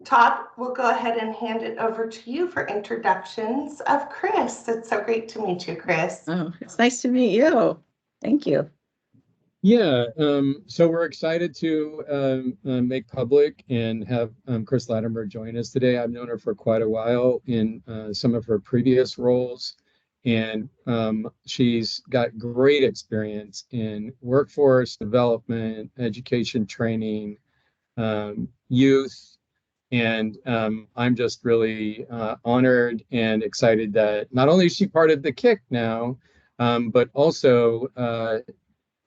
Todd, we'll go ahead and hand it over to you for introductions of Chris. It's so great to meet you, Chris. Oh, it's nice to meet you. Thank you. Yeah, so we're excited to make public and have Chris Latimer join us today. I've known her for quite a while in some of her previous roles, and she's got great experience in workforce development, education training, youth, and I'm just really honored and excited that not only is she part of the KIC now, but also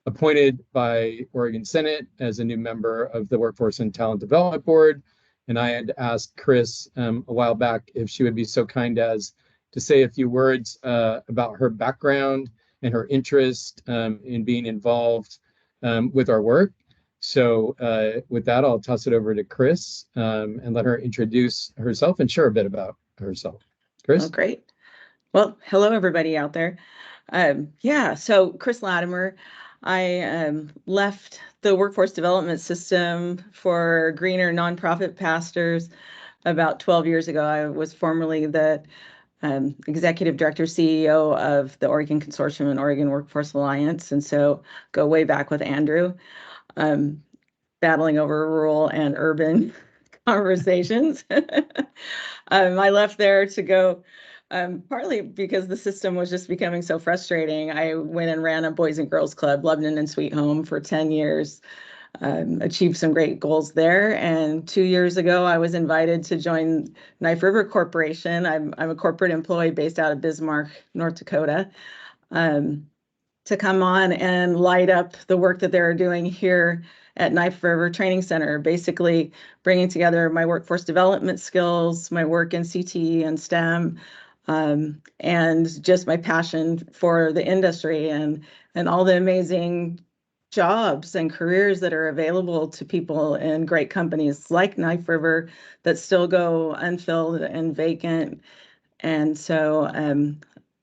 appointed by Oregon Senate as a new member of the Workforce and Talent Development Board. And I had asked Chris a while back if she would be so kind as to say a few words about her background and her interest in being involved with our work. So with that, I'll toss it over to Chris and let her introduce herself and share a bit about herself. Chris? Oh, great. Well, hello, everybody out there. So Chris Latimer, I left the workforce development system for greener nonprofit pastors about 12 years ago. I was formerly the executive director, CEO of the Oregon Consortium and Oregon Workforce Alliance, and so go way back with Andrew, battling over rural and urban conversations. I left there to go partly because the system was just becoming so frustrating. I went and ran a Boys and Girls Club, Lebanon and Sweet Home, for 10 years, achieved some great goals there. And 2 years ago, I was invited to join Knife River Corporation. I'm a corporate employee based out of Bismarck, North Dakota, to come on and light up the work that they're doing here at Knife River Training Center, basically bringing together my workforce development skills, my work in CTE and STEM, and just my passion for the industry and all the amazing jobs and careers that are available to people in great companies like Knife River that still go unfilled and vacant. And so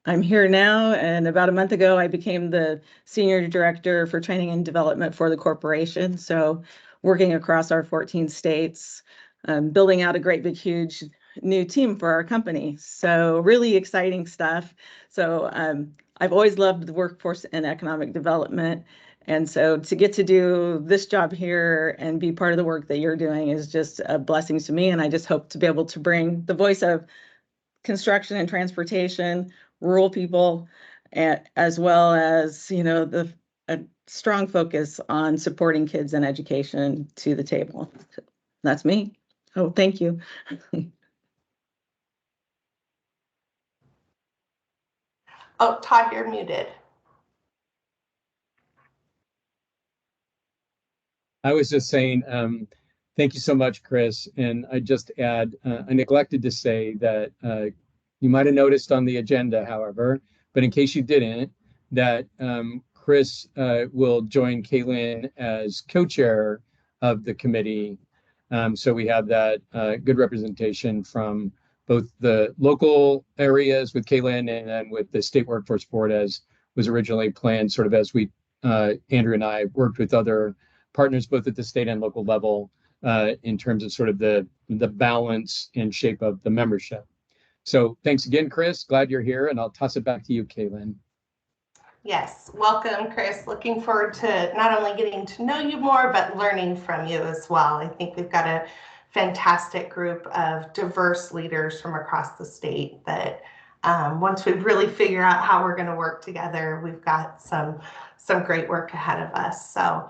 I'm here now, and about a month ago, I became the Senior Director for Training and Development for the corporation. So working across our 14 states, building out a great, big, huge new team for our company. So really exciting stuff. So I've always loved the workforce and economic development. And so to get to do this job here and be part of the work that you're doing is just a blessing to me. And I just hope to be able to bring the voice of construction and transportation, rural people, as well as, a strong focus on supporting kids and education to the table. That's me. Oh, thank you. Oh, Todd, you're muted. I was just saying, thank you so much, Chris. And I just add, I neglected to say that you might have noticed on the agenda, however, but in case you didn't, that Chris will join Kaylin as co-chair of the committee. So we have that good representation from both the local areas with Kaylin and then with the State Workforce Board, as was originally planned, sort of as we, Andrew and I, worked with other partners both at the state and local level in terms of sort of the balance and shape of the membership. So thanks again, Chris. Glad you're here, and I'll toss it back to you, Kaylin. Yes, welcome, Chris. Looking forward to not only getting to know you more, but learning from you as well. I think we've got a fantastic group of diverse leaders from across the state that once we really figure out how we're going to work together, we've got some great work ahead of us. So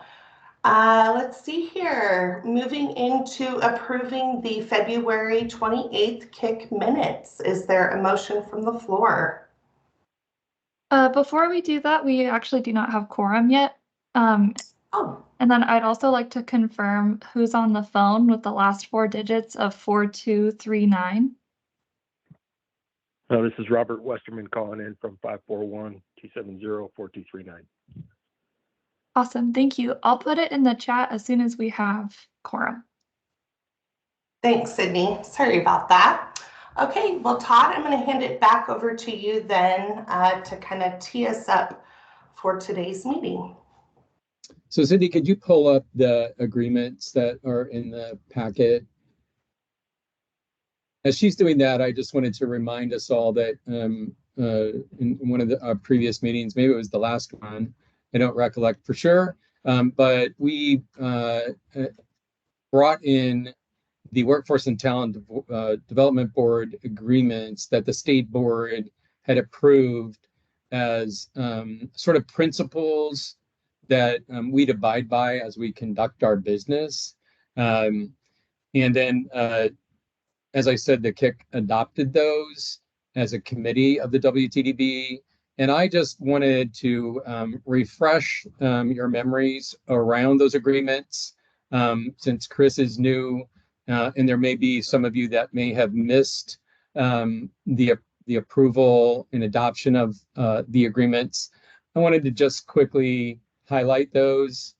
let's see here. Moving into approving the February 28th KIC minutes. Is there a motion from the floor? Before we do that, we actually do not have quorum yet. And then I'd also like to confirm who's on the phone with the last four digits of 4239. This is Robert Westerman calling in from 541-270-4239. Awesome, thank you. I'll put it in the chat as soon as we have quorum. Thanks, Sydney. Sorry about that. Okay, well, Todd, I'm going to hand it back over to you then to kind of tee us up for today's meeting. So, Sydney, could you pull up the agreements that are in the packet? as she's doing that, I just wanted to remind us all that in one of the previous meetings, maybe it was the last one, I don't recollect for sure, but we brought in the Workforce and Talent Development Board agreements that the state board had approved as sort of principles that we'd abide by as we conduct our business. And then, as I said, the KIC adopted those as a committee of the WTDB. And I just wanted to refresh your memories around those agreements, since Chris is new, and there may be some of you that may have missed the approval and adoption of the agreements. I wanted to just quickly highlight those.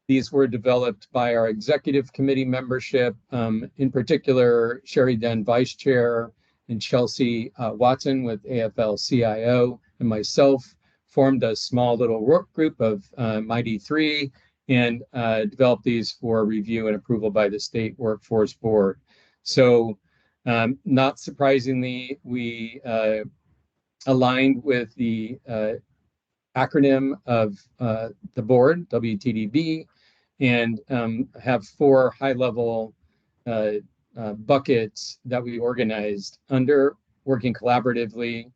These were developed by our executive committee membership, in particular, Sherry Dunn, vice chair, and Chelsea Watson with AFL-CIO, and myself formed a small little work group of Mighty Three and developed these for review and approval by the State Workforce Board. So not surprisingly, we aligned with the acronym of the board, WTDB, and have 4 high-level buckets that we organized under, working collaboratively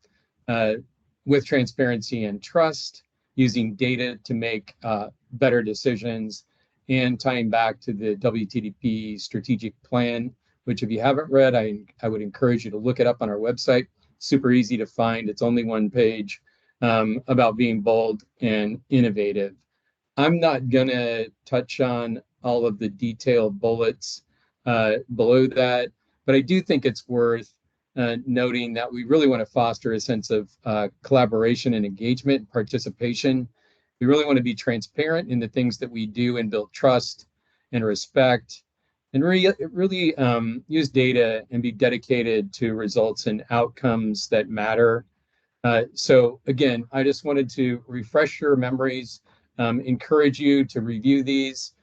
with transparency and trust, using data to make better decisions, and tying back to the WTDP strategic plan, which if you haven't read, I would encourage you to look it up on our website. Super easy to find. It's only 1 page, about being bold and innovative. I'm not gonna touch on all of the detailed bullets below that, but I do think it's worth noting that we really want to foster a sense of collaboration and engagement and participation. We really want to be transparent in the things that we do and build trust and respect, and really use data and be dedicated to results and outcomes that matter. So again, I just wanted to refresh your memories, encourage you to review these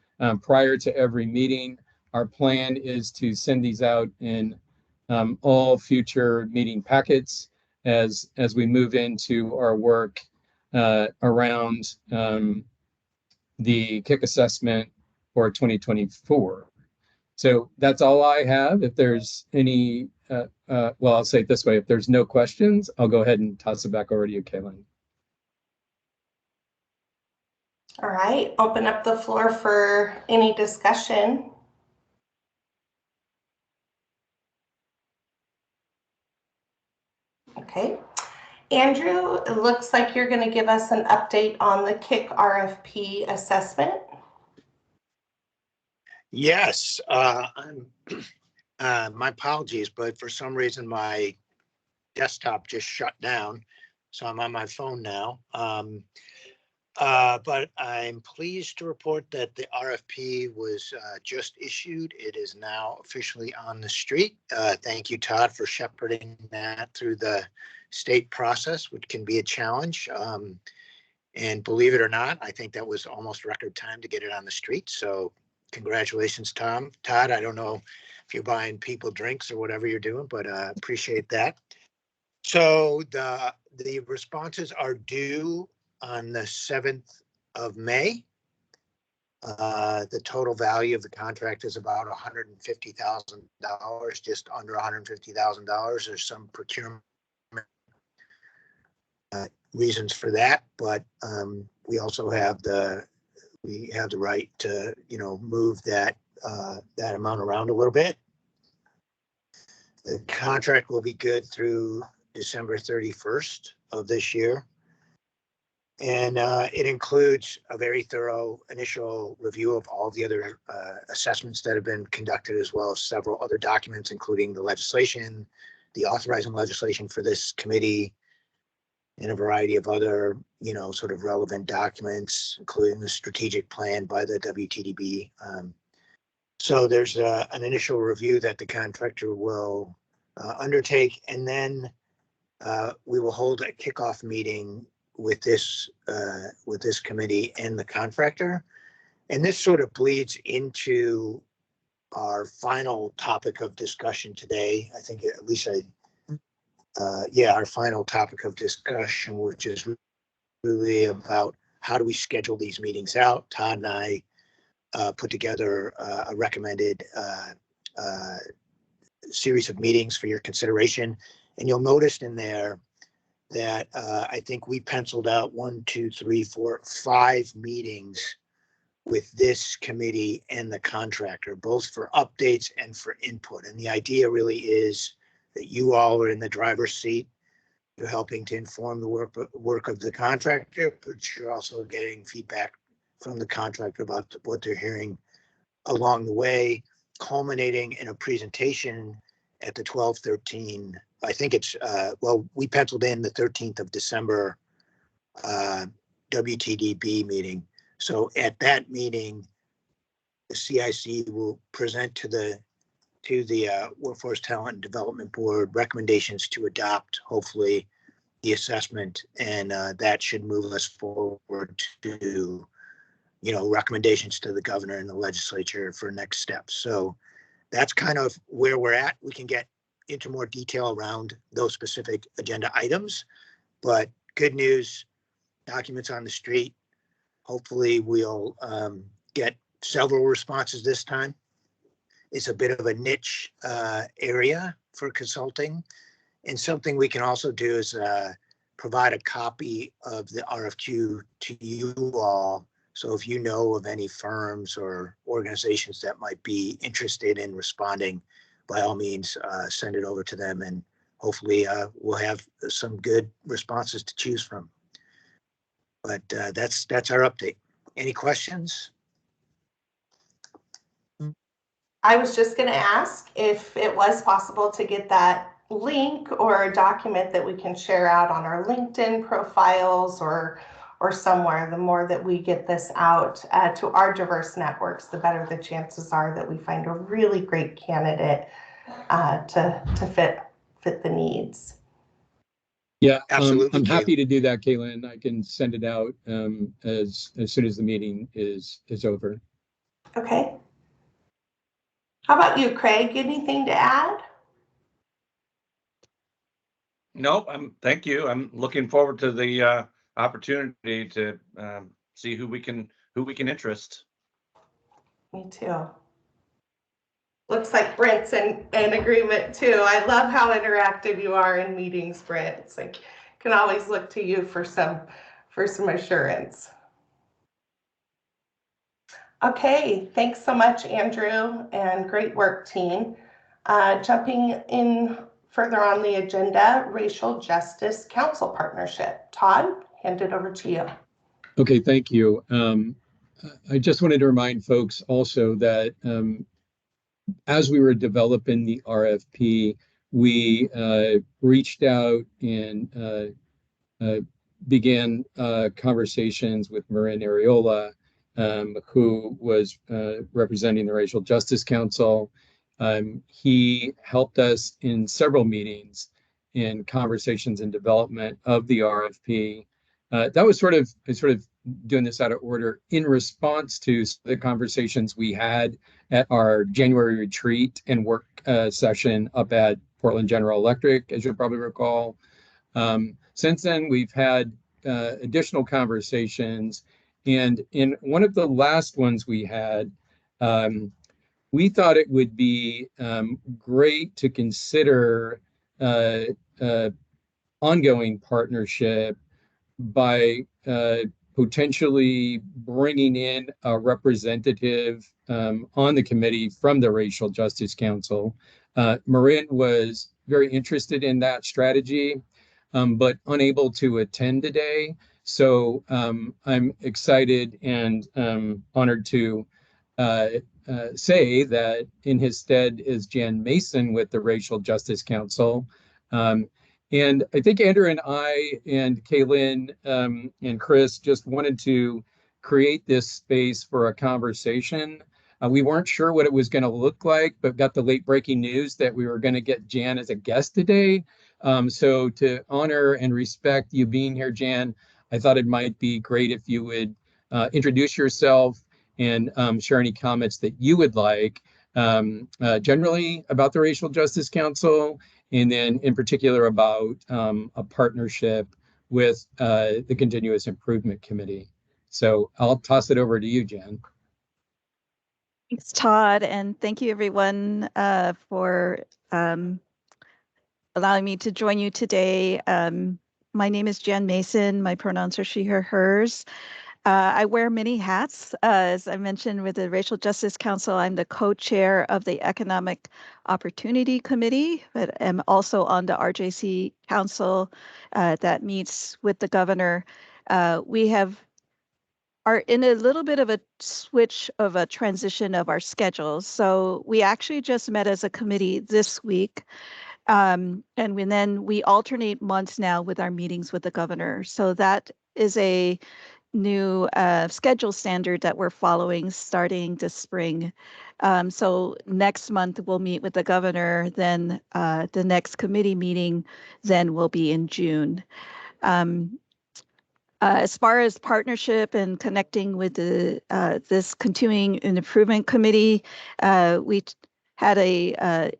prior to every meeting. Our plan is to send these out in all future meeting packets as we move into our work around the KIC assessment for 2024. So that's all I have. If there's any, well, I'll say it this way, if there's no questions, I'll go ahead and toss it back over to you, Kaylin. All right, open up the floor for any discussion. Okay. Andrew, it looks like you're going to give us an update on the KIC RFP assessment. Yes, my apologies, but for some reason my desktop just shut down, so I'm on my phone now. But I'm pleased to report that the RFP was just issued. It is now officially on the street. Thank you, Todd, for shepherding that through the state process, which can be a challenge. And believe it or not, I think that was almost record time to get it on the street. So congratulations, Todd. I don't know if you're buying people drinks or whatever you're doing, but appreciate that. So the responses are due on the 7th of May. The total value of the contract is about $150,000, just under $150,000. There's some procurement reasons for that, but we also have the right to move that amount around a little bit. The contract will be good through December 31st of this year. And it includes a very thorough initial review of all the other assessments that have been conducted, as well as several other documents, including the legislation, the authorizing legislation for this committee, and a variety of other, sort of relevant documents, including the strategic plan by the WTDB. So there's an initial review that the contractor will undertake, and then we will hold a kickoff meeting with this committee and the contractor. And this sort of bleeds into our final topic of discussion today. I think at least yeah, our final topic of discussion, which is really about how do we schedule these meetings out. Todd and I put together a recommended series of meetings for your consideration. And you'll notice in there that I think we penciled out 1, 2, 3, 4, 5 meetings with this committee and the contractor, both for updates and for input. And the idea really is that you all are in the driver's seat. You're helping to inform the work of the contractor, but you're also getting feedback from the contractor about what they're hearing along the way, culminating in a presentation at the 12/13. I think it's, well, we penciled in the 13th of December WTDB meeting. So at that meeting, the CIC will present to the Workforce Talent and Development Board recommendations to adopt, hopefully, the assessment, and that should move us forward to, recommendations to the governor and the legislature for next steps. So that's kind of where we're at. We can get into more detail around those specific agenda items, but good news, documents on the street. Hopefully we'll get several responses this time. It's a bit of a niche area for consulting. And something we can also do is provide a copy of the RFQ to you all. So if you know of any firms or organizations that might be interested in responding, by all means, send it over to them, and hopefully we'll have some good responses to choose from. But that's our update. Any questions? I was just going to ask if it was possible to get that link or a document that we can share out on our LinkedIn profiles or somewhere. The more that we get this out to our diverse networks, the better the chances are that we find a really great candidate to fit the needs. Yeah, absolutely. I'm happy to do that, Caitlin. I can send it out as soon as the meeting is over. Okay. How about you, Craig? Anything to add? Nope. Thank you. I'm looking forward to the opportunity to see who we can interest. Me too. Looks like Brent's in agreement too. I love how interactive you are in meetings, Brent. It's like can always look to you for some assurance. Okay, thanks so much, Andrew, and great work, team. Jumping in further on the agenda, Racial Justice Council Partnership. Todd, hand it over to you. Okay, thank you. I just wanted to remind folks also that as we were developing the RFP, we reached out and began conversations with Marin Ariola, who was representing the Racial Justice Council. He helped us in several meetings in conversations and development of the RFP. That was sort of doing this out of order in response to the conversations we had at our January retreat and work session up at Portland General Electric, as you'll probably recall. Since then, we've had additional conversations, and in one of the last ones we had, we thought it would be great to consider ongoing partnership by potentially bringing in a representative on the committee from the Racial Justice Council. Marin was very interested in that strategy, but unable to attend today. So I'm excited and honored to say that in his stead is Jan Mason with the Racial Justice Council. And I think Andrew and I and Kaylin and Chris just wanted to create this space for a conversation. We weren't sure what it was going to look like, but got the late breaking news that we were going to get Jan as a guest today. So to honor and respect you being here, Jan, I thought it might be great if you would introduce yourself and share any comments that you would like. generally about the Racial Justice Council, and then in particular about a partnership with the Continuous Improvement Committee. So I'll toss it over to you, Jan. Thanks, Todd, and thank you everyone for allowing me to join you today. My name is Jan Mason. My pronouns are she, her, hers. I wear many hats. As I mentioned with the Racial Justice Council, I'm the co-chair of the Economic Opportunity Committee, but am also on the RJC Council that meets with the governor. We are in a little bit of a switch of a transition of our schedules. So we actually just met as a committee this week. And then we alternate months now with our meetings with the governor. So that is a new schedule standard that we're following starting this spring. So next month we'll meet with the governor, then the next committee meeting then will be in June. As far as partnership and connecting with the this Continuing Improvement Committee, we had a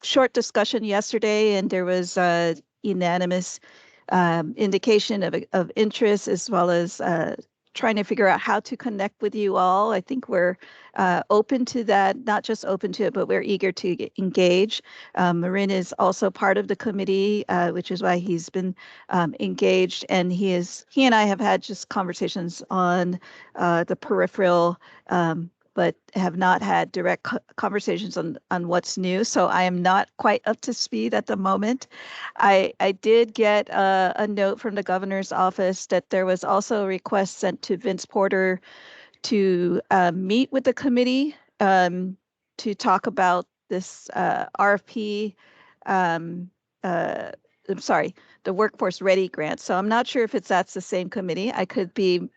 short discussion yesterday, and there was a unanimous indication of interest, as well as trying to figure out how to connect with you all. I think we're open to that, not just open to it, but we're eager to engage. Marin is also part of the committee, which is why he's been engaged, and he and I have had just conversations on the peripheral, but have not had direct conversations on what's new. So I am not quite up to speed at the moment. I did get a note from the governor's office that there was also a request sent to Vince Porter to meet with the committee to talk about this RFP, I'm sorry, the Workforce Ready grant. So I'm not sure if that's the same committee. I could be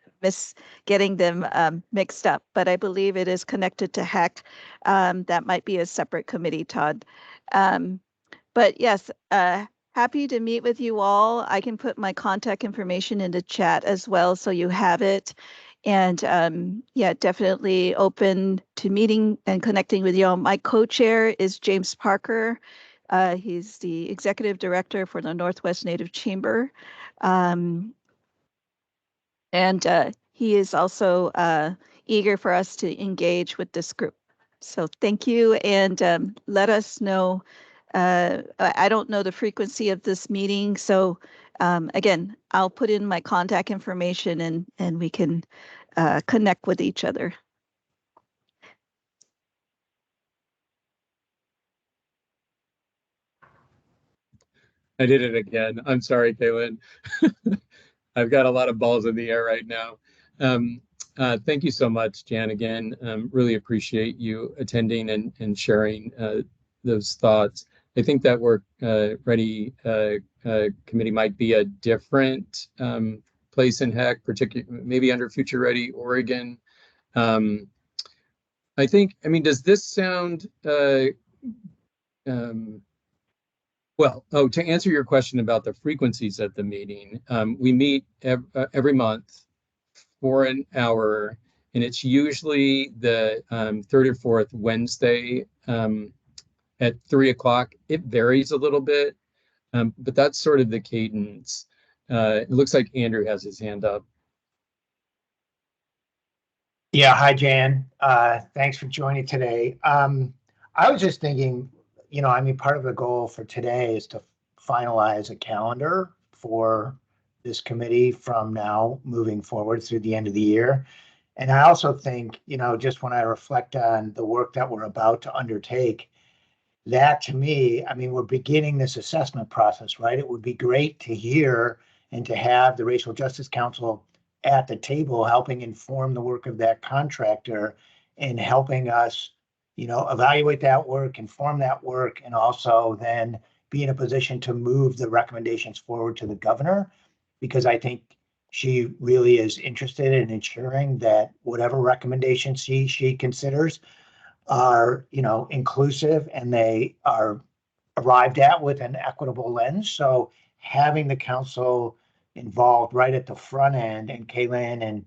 getting them mixed up, but I believe it is connected to HEC. That might be a separate committee, Todd. But yes, happy to meet with you all. I can put my contact information in the chat as well, so you have it. And yeah, definitely open to meeting and connecting with you all. My co-chair is James Parker. He's the executive director for the Northwest Native Chamber. And he is also eager for us to engage with this group. So thank you, and let us know. I don't know the frequency of this meeting, so again, I'll put in my contact information and we can connect with each other. I did it again. I'm sorry, Kaylin. I've got a lot of balls in the air right now. Thank you so much, Jan, again. Really appreciate you attending and sharing those thoughts. I think that Work Ready committee might be a different place in HEC, particularly maybe under Future Ready Oregon. I think, I mean, does this sound, well, to answer your question about the frequencies at the meeting, we meet every month for an hour, and it's usually the third or fourth Wednesday at 3 o'clock. It varies a little bit, but that's sort of the cadence. It looks like Andrew has his hand up. Yeah, hi, Jan. Thanks for joining today. I was just thinking, you know, I mean, part of the goal for today is to finalize a calendar for this committee from now moving forward through the end of the year. And I also think, you know, just when I reflect on the work that we're about to undertake, that to me, I mean, we're beginning this assessment process, right? It would be great to hear and to have the Racial Justice Council at the table helping inform the work of that contractor and helping us, you know, evaluate that work, inform that work, and also then be in a position to move the recommendations forward to the governor, because I think she really is interested in ensuring that whatever recommendations she considers are, you know, inclusive and they are arrived at with an equitable lens. So having the council involved right at the front end, and Kaylin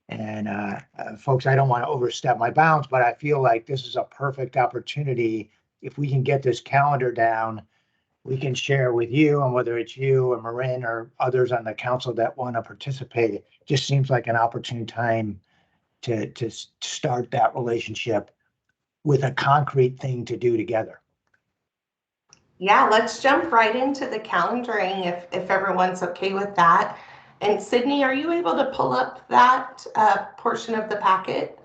And folks, I don't want to overstep my bounds, but I feel like this is a perfect opportunity. If we can get this calendar down, we can share with you, and whether it's you or Marin or others on the council that want to participate, it just seems like an opportune time to start that relationship with a concrete thing to do together. Yeah, let's jump right into the calendaring if everyone's okay with that. And Sydney, are you able to pull up that portion of the packet?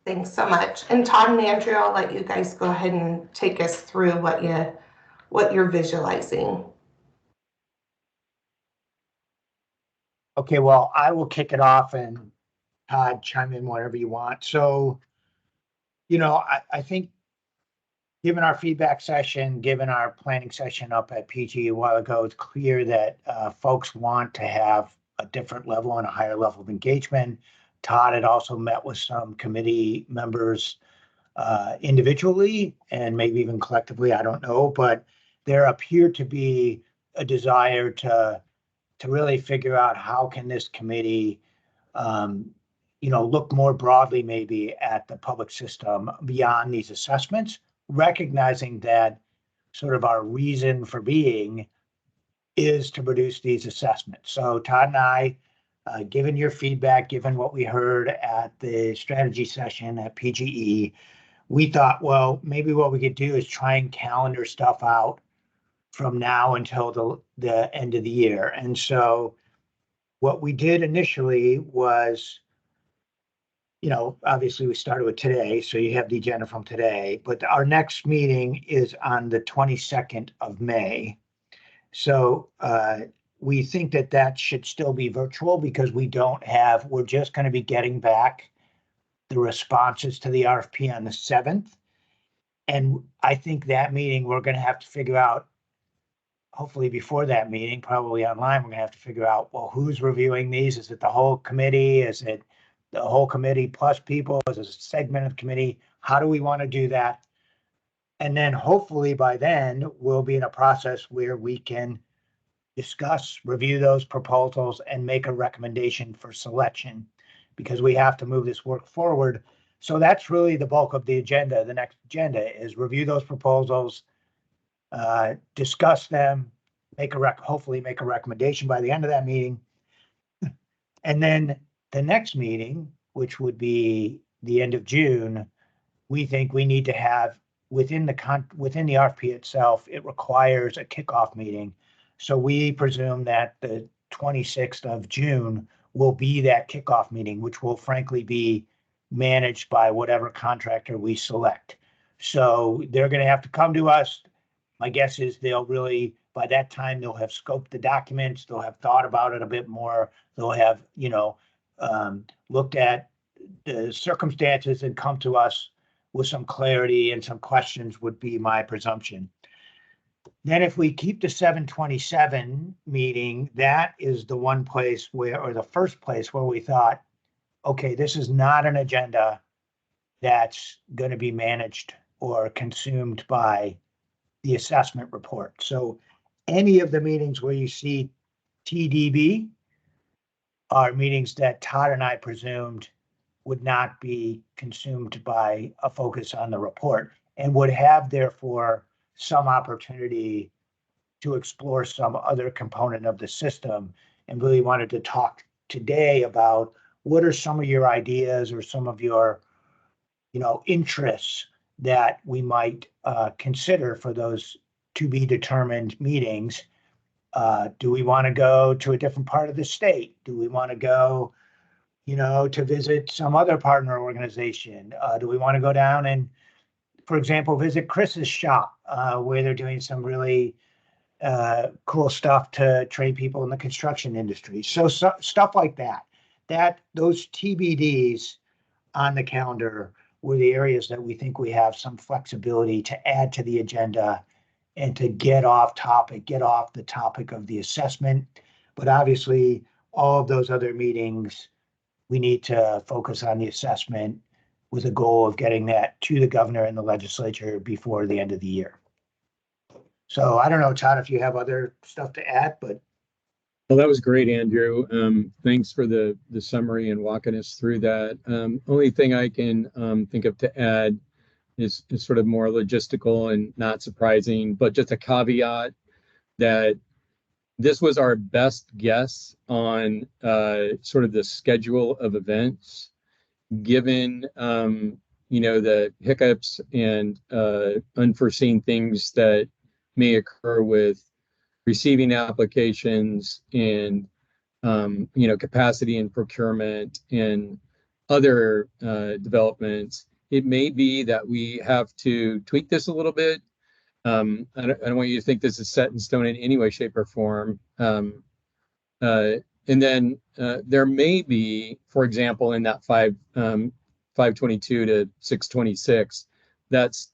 Thanks so much. And Todd and Andrea, I'll let you guys go ahead and take us through what you're visualizing. Okay, well, I will kick it off and Todd, chime in whenever you want. So, I think given our feedback session, given our planning session up at PG a while ago, it's clear that folks want to have a different level and a higher level of engagement. Todd had also met with some committee members individually and maybe even collectively, I don't know, but there appeared to be a desire to really figure out how can this committee look more broadly maybe at the public system beyond these assessments, recognizing that sort of our reason for being is to produce these assessments. So Todd and I, given your feedback, given what we heard at the strategy session at PGE, we thought, well, maybe what we could do is try and calendar stuff out from now until the end of the year. And so what we did initially was, obviously we started with today, so you have the agenda from today, but our next meeting is on the 22nd of May. So we think that should still be virtual because we're just going to be getting back the responses to the RFP on the 7th. And I think that meeting, we're going to have to figure out, hopefully before that meeting, probably online, we're going to have to figure out, well, who's reviewing these? Is it the whole committee? Is it the whole committee plus people? Is it a segment of the committee? How do we want to do that? And then hopefully by then, we'll be in a process where we can discuss, review those proposals, and make a recommendation for selection, because we have to move this work forward. So that's really the bulk of the agenda. The next agenda is review those proposals, discuss them, hopefully make a recommendation by the end of that meeting. And then the next meeting, which would be the end of June, we think we need to have within the RFP itself, it requires a kickoff meeting. So we presume that the 26th of June will be that kickoff meeting, which will frankly be managed by whatever contractor we select. So they're going to have to come to us. My guess is by that time, they'll have scoped the documents. They'll have thought about it a bit more. They'll have, looked at the circumstances and come to us with some clarity and some questions would be my presumption. Then if we keep the 7/27 meeting, that is the one place or the first place where we thought, okay, this is not an agenda that's going to be managed or consumed by the assessment report. So any of the meetings where you see TDB are meetings that Todd and I presumed would not be consumed by a focus on the report and would have therefore some opportunity to explore some other component of the system, and really wanted to talk today about what are some of your ideas or some of your, interests that we might consider for those to be determined meetings. Do we want to go to a different part of the state? Do we want to go, to visit some other partner organization? Do we want to go down and, for example, visit Chris's shop where they're doing some really cool stuff to train people in the construction industry? So stuff like that, those TBDs on the calendar were the areas that we think we have some flexibility to add to the agenda and to get off the topic of the assessment. But obviously, all of those other meetings, we need to focus on the assessment with a goal of getting that to the governor and the legislature before the end of the year. So I don't know, Todd, if you have other stuff to add, but Well, that was great, Andrew. Thanks for the summary and walking us through that. Only thing I can think of to add is sort of more logistical and not surprising, but just a caveat that this was our best guess on sort of the schedule of events, given the hiccups and unforeseen things that may occur with receiving applications and capacity and procurement and other developments. It may be that we have to tweak this a little bit. I don't want you to think this is set in stone in any way, shape, or form. And then there may be, for example, in that 522 to 626, that's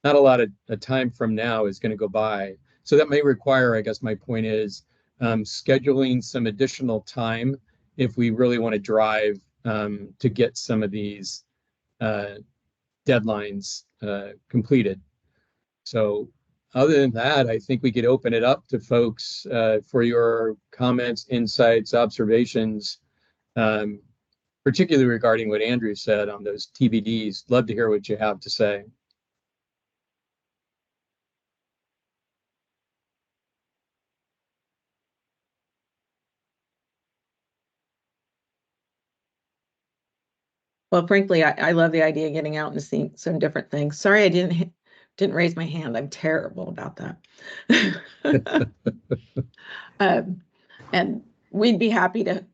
not a lot of time from now is going to go by. So that may require, I guess my point is, scheduling some additional time if we really want to drive to get some of these deadlines completed. So other than that, I think we could open it up to folks for your comments, insights, observations, particularly regarding what Andrew said on those TBDs. Love to hear what you have to say. Well, frankly, I love the idea of getting out and seeing some different things. Sorry, I didn't raise my hand. I'm terrible about that. And we'd be happy to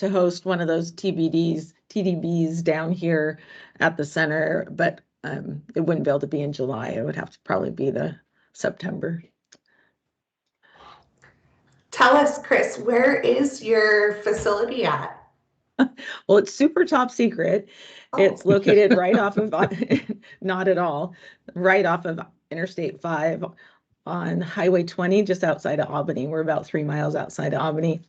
host one of those TDBs down here at the center, but it wouldn't be able to be in July. It would have to probably be the September. Tell us, Chris, where is your facility at? Well, it's super top secret. Oh. It's located right off of, not at all, right off of Interstate 5 on Highway 20, just outside of Albany. We're about 3 miles outside of Albany.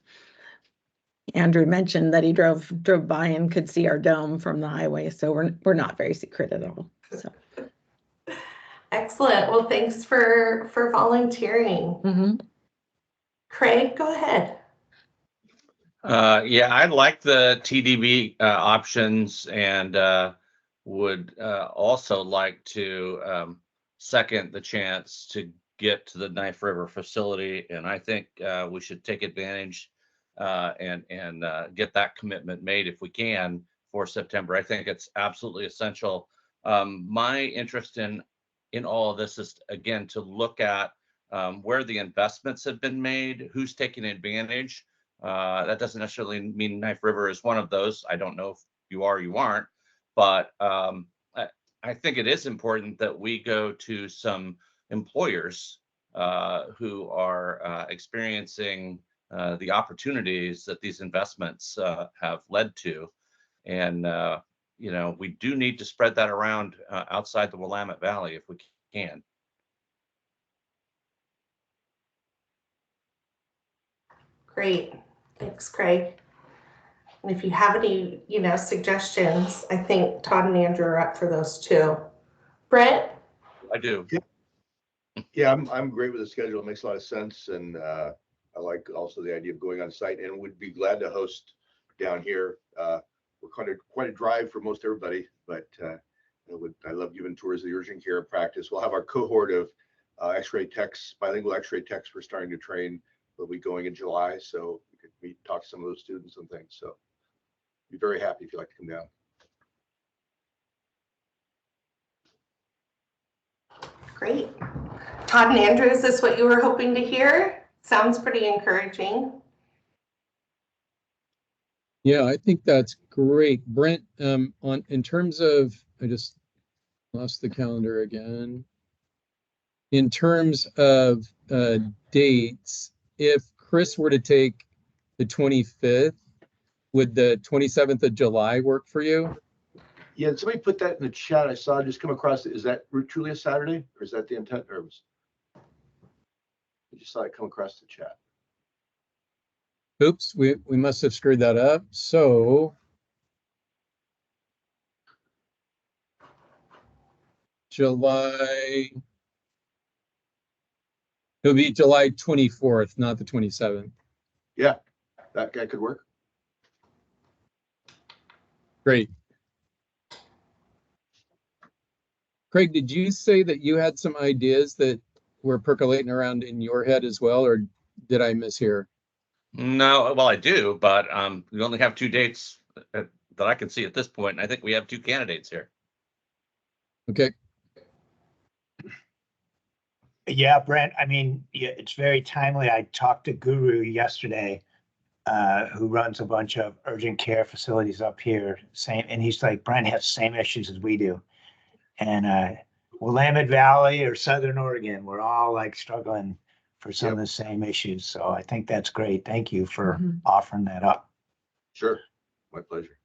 Andrew mentioned that he drove by and could see our dome from the highway, so we're not very secret at all. So. Excellent. Well, thanks for volunteering. Mm-hmm. Craig, go ahead. Yeah, I like the TDB options and would also like to second the chance to get to the Knife River facility. And I think we should take advantage and get that commitment made if we can for September. I think it's absolutely essential. My interest in all of this is, again, to look at where the investments have been made, who's taking advantage. That doesn't necessarily mean Knife River is one of those. I don't know if you are or you aren't, but I think it is important that we go to some employers who are experiencing the opportunities that these investments have led to. And, we do need to spread that around outside the Willamette Valley if we can. Great. Thanks, Craig. And if you have any, suggestions, I think Todd and Andrew are up for those too. Brett? I do. Yeah, I'm great with the schedule. It makes a lot of sense. And I like also the idea of going on site and would be glad to host down here. We're quite a drive for most everybody, but I love giving tours of the urgent care practice. We'll have our cohort of x-ray techs, bilingual x-ray techs we're starting to train. Will be going in July, so we could talk to some of those students and things. So be very happy if you'd like to come down. Great. Todd and Andrew, is this what you were hoping to hear? Sounds pretty encouraging. Yeah, I think that's great. Brent, in terms of, I just lost the calendar again. In terms of dates, if Chris were to take the 25th, would the 27th of July work for you? Yeah, somebody put that in the chat. I saw it just come across. Is that truly a Saturday, or is that the intent? I just saw it come across the chat. Oops, we must have screwed that up. So July, it'll be July 24th, not the 27th. Yeah, that guy could work. Great. Craig, did you say that you had some ideas that were percolating around in your head as well, or did I mishear? No, well, I do, but we only have 2 dates that I can see at this point, and I think we have 2 candidates here. Okay. Yeah, Brent, I mean, yeah, it's very timely. I talked to Guru yesterday, who runs a bunch of urgent care facilities up here, and he's like, Brent has the same issues as we do. And Willamette Valley or Southern Oregon, we're all like struggling for some of the same issues. So I think that's great. Thank you for offering that up. Sure, my pleasure.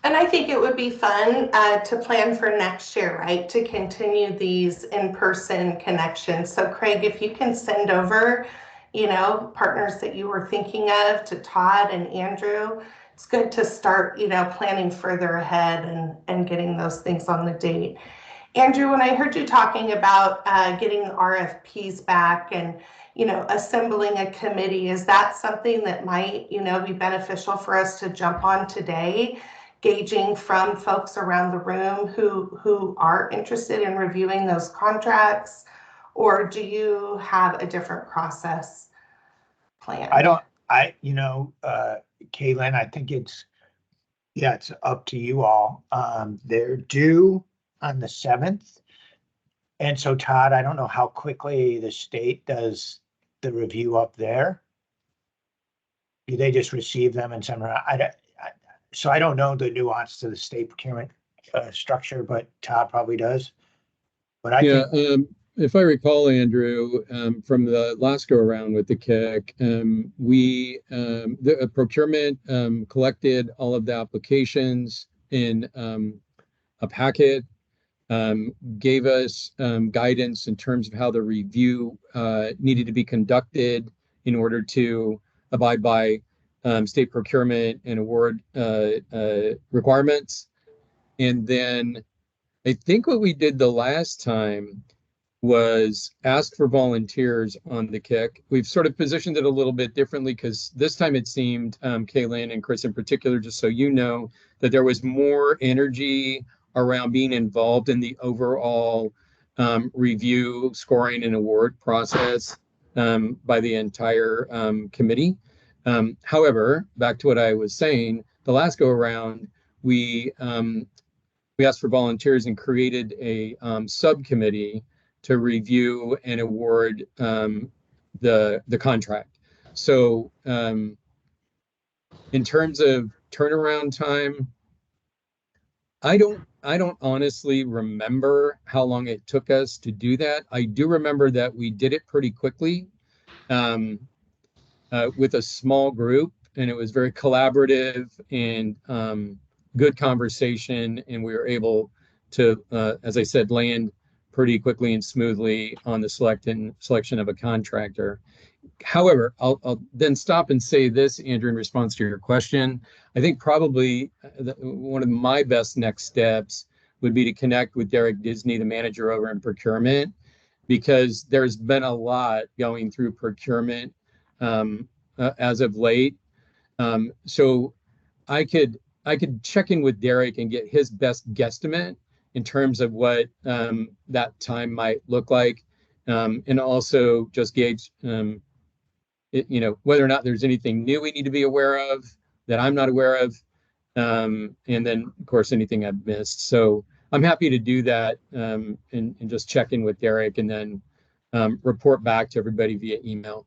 And I think it would be fun to plan for next year, right? To continue these in-person connections. So Craig, if you can send over, partners that you were thinking of to Todd and Andrew, it's good to start, planning further ahead and getting those things on the date. Andrew, when I heard you talking about getting RFPs back and, assembling a committee, is that something that might, be beneficial for us to jump on today? Gauging from folks around the room who are interested in reviewing those contracts, or do you have a different process planned? Caitlin, I think it's up to you all. They're due on the 7th. And so Todd, I don't know how quickly the state does the review up there. Do they just receive them and send them around? So I don't know the nuance to the state procurement structure, but Todd probably does. But I think if I recall, Andrew, from the last go around with the KIC, the procurement collected all of the applications in a packet, gave us guidance in terms of how the review needed to be conducted in order to abide by state procurement and award requirements. And then I think what we did the last time was ask for volunteers on the KIC. We've sort of positioned it a little bit differently because this time it seemed, Kaylin and Chris in particular, just so you know, that there was more energy around being involved in the overall review, scoring, and award process by the entire committee. However, back to what I was saying, the last go around, we asked for volunteers and created a subcommittee to review and award the contract. So in terms of turnaround time, I don't honestly remember how long it took us to do that. I do remember that we did it pretty quickly with a small group, and it was very collaborative and good conversation, and we were able to, as I said, land pretty quickly and smoothly on the selection of a contractor. However, I'll then stop and say this, Andrew, in response to your question. I think probably one of my best next steps would be to connect with Derek Disney, the manager over in procurement, because there's been a lot going through procurement as of late. So I could check in with Derek and get his best guesstimate in terms of what that time might look like, and also just gauge whether or not there's anything new we need to be aware of that I'm not aware of, and then of course anything I've missed. So I'm happy to do that and just check in with Derek and then report back to everybody via email.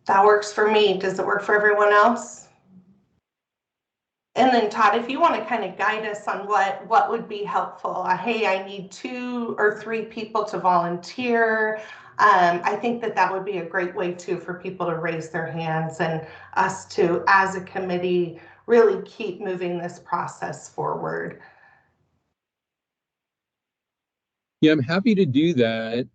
That works for me. Does it work for everyone else? And then Todd, if you want to kind of guide us on what would be helpful. Hey, I need 2 or 3 people to volunteer. I think that would be a great way too for people to raise their hands and us to, as a committee, really keep moving this process forward. Yeah, I'm happy to do that.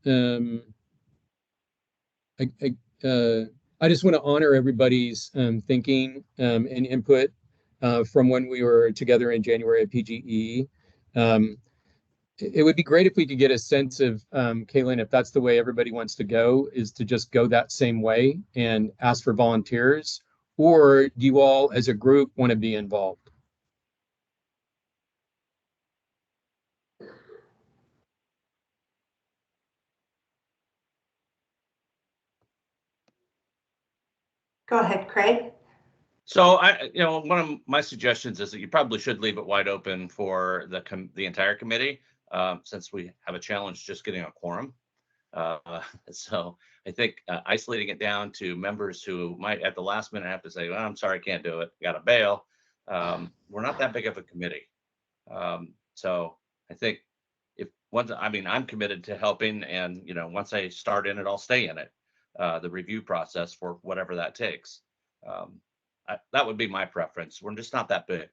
I just want to honor everybody's thinking and input from when we were together in January at PGE. It would be great if we could get a sense of, Kaylin, if that's the way everybody wants to go, is to just go that same way and ask for volunteers, or do you all as a group want to be involved? Go ahead, Craig. So one of my suggestions is that you probably should leave it wide open for the entire committee, since we have a challenge just getting a quorum. So I think isolating it down to members who might at the last minute have to say, well, I'm sorry, I can't do it, got to bail. We're not that big of a committee. So I think I'm committed to helping, and once I start in it, I'll stay in it. The review process for whatever that takes. That would be my preference. We're just not that big.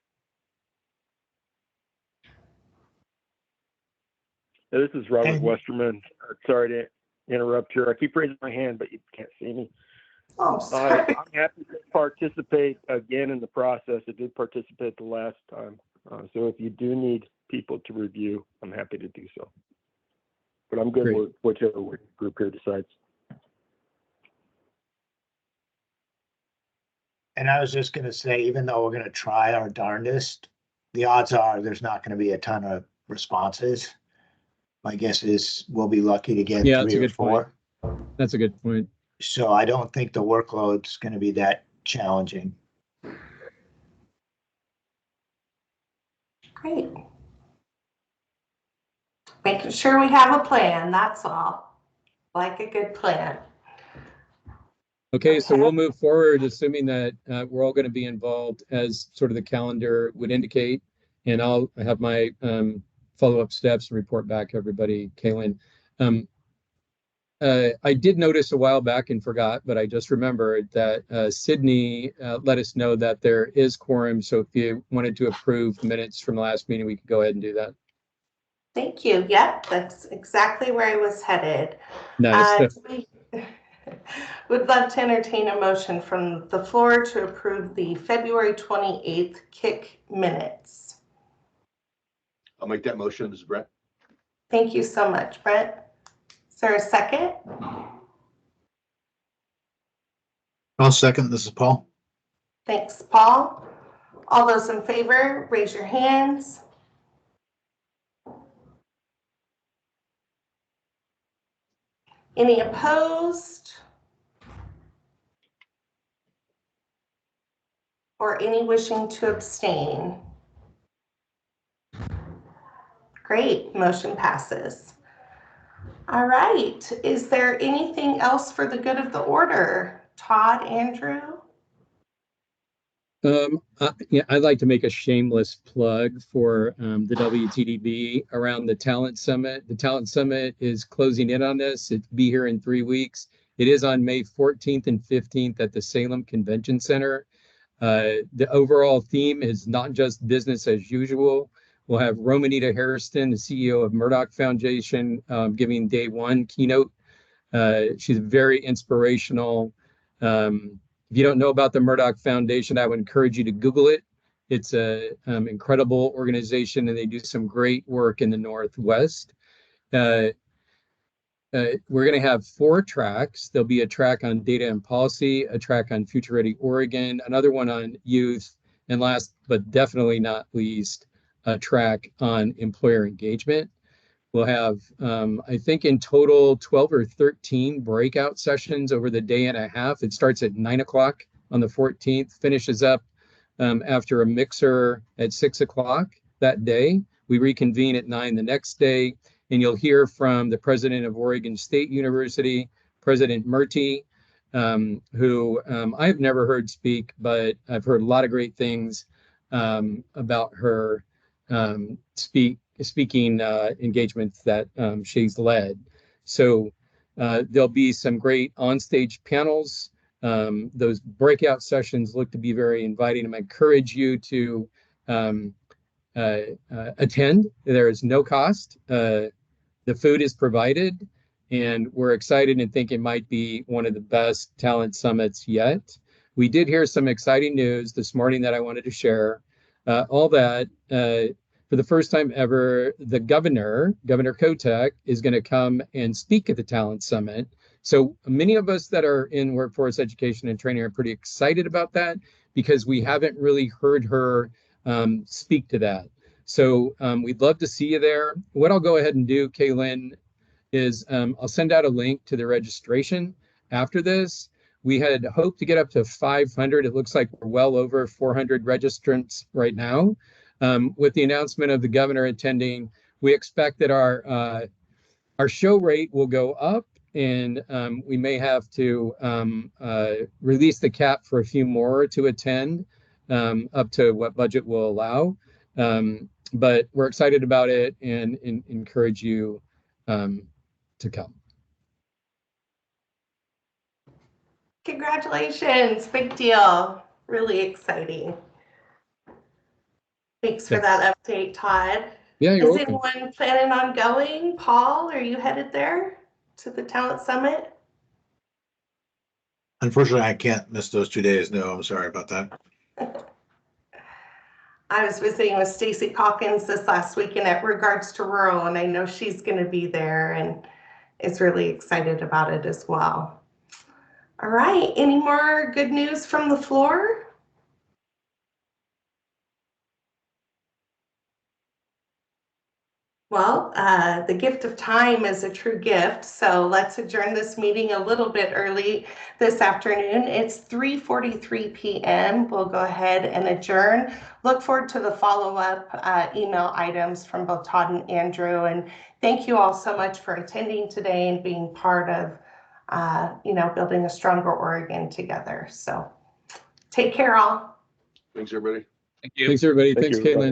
This is Robert Westerman. Sorry to interrupt here. I keep raising my hand, but you can't see me. Oh, sorry. I'm happy to participate again in the process. I did participate the last time. So if you do need people to review, I'm happy to do so. But I'm good Great. with whichever group here decides. And I was just going to say, even though we're going to try our darndest, the odds are there's not going to be a ton of responses. My guess is we'll be lucky to get Yeah, that's a 3 or good point. 4. That's a good point. So I don't think the workload's going to be that challenging. Great. Making sure we have a plan, that's all. Like a good plan. Okay, so we'll move forward, assuming that we're all going to be involved as sort of the calendar would indicate, and I'll have my follow-up steps and report back to everybody, Kaylin. I did notice a while back and forgot, but I just remembered that Sydney let us know that there is quorum, so if you wanted to approve minutes from the last meeting, we could go ahead and do that. Thank you. Yep, that's exactly where I was headed. Nice. Would love to entertain a motion from the floor to approve the February 28th KIC minutes. I'll make that motion. This is Brent. Thank you so much, Brent. Is there a second? I'll second. This is Paul. Thanks, Paul. All those in favor, raise your hands. Any opposed? Or any wishing to abstain? Great, motion passes. All right, is there anything else for the good of the order? Todd, Andrew? Yeah, I'd like to make a shameless plug for the WTDB around the Talent Summit. The Talent Summit is closing in on us. It'll be here in 3 weeks. It is on May 14th and 15th at the Salem Convention Center. The overall theme is not just business as usual. We'll have Romanita Hairston, the CEO of Murdoch Foundation, giving day 1 keynote. She's very inspirational. If you don't know about the Murdoch Foundation, I would encourage you to Google it. It's an incredible organization, and they do some great work in the Northwest. We're going to have 4 tracks. There'll be a track on data and policy, a track on Future Ready Oregon, another one on youth, and last but definitely not least, a track on employer engagement. We'll have, I think in total, 12 or 13 breakout sessions over the day and a half. It starts at 9 o'clock on the 14th, finishes up after a mixer at 6 o'clock that day. We reconvene at 9 the next day, and you'll hear from the president of Oregon State University, President Murty, who I've never heard speak, but I've heard a lot of great things about her speaking engagements that she's led. So there'll be some great onstage panels. Those breakout sessions look to be very inviting. I encourage you to attend. There is no cost. The food is provided. and we're excited and think it might be one of the best talent summits yet. We did hear some exciting news this morning that I wanted to share. All that for the first time ever, the Governor Kotek, is going to come and speak at the Talent Summit. So many of us that are in workforce education and training are pretty excited about that because we haven't really heard her speak to that. So we'd love to see you there. What I'll go ahead and do, Kaylin, is I'll send out a link to the registration after this. We had hoped to get up to 500. It looks like we're well over 400 registrants right now. With the announcement of the governor attending, we expect that our show rate will go up, and we may have to release the cap for a few more to attend, up to what budget will allow. But we're excited about it and encourage you to come. Congratulations, big deal. Really exciting. Thanks for that update, Todd. Yeah, you're welcome. Is anyone planning on going? Paul, are you headed there to the Talent Summit? Unfortunately, I can't miss those 2 days. No, I'm sorry about that. I was visiting with Stacy Calkins this last weekend at Regards to Rural, and I know she's going to be there and is really excited about it as well. All right, any more good news from the floor? Well, the gift of time is a true gift, so let's adjourn this meeting a little bit early this afternoon. It's 3:43 p.m. We'll go ahead and adjourn. Look forward to the follow-up email items from both Todd and Andrew, and thank you all so much for attending today and being part of building a stronger Oregon together. So take care all. Thanks, everybody. Thank you. Thanks, everybody. Thank Thanks, you, Caitlin.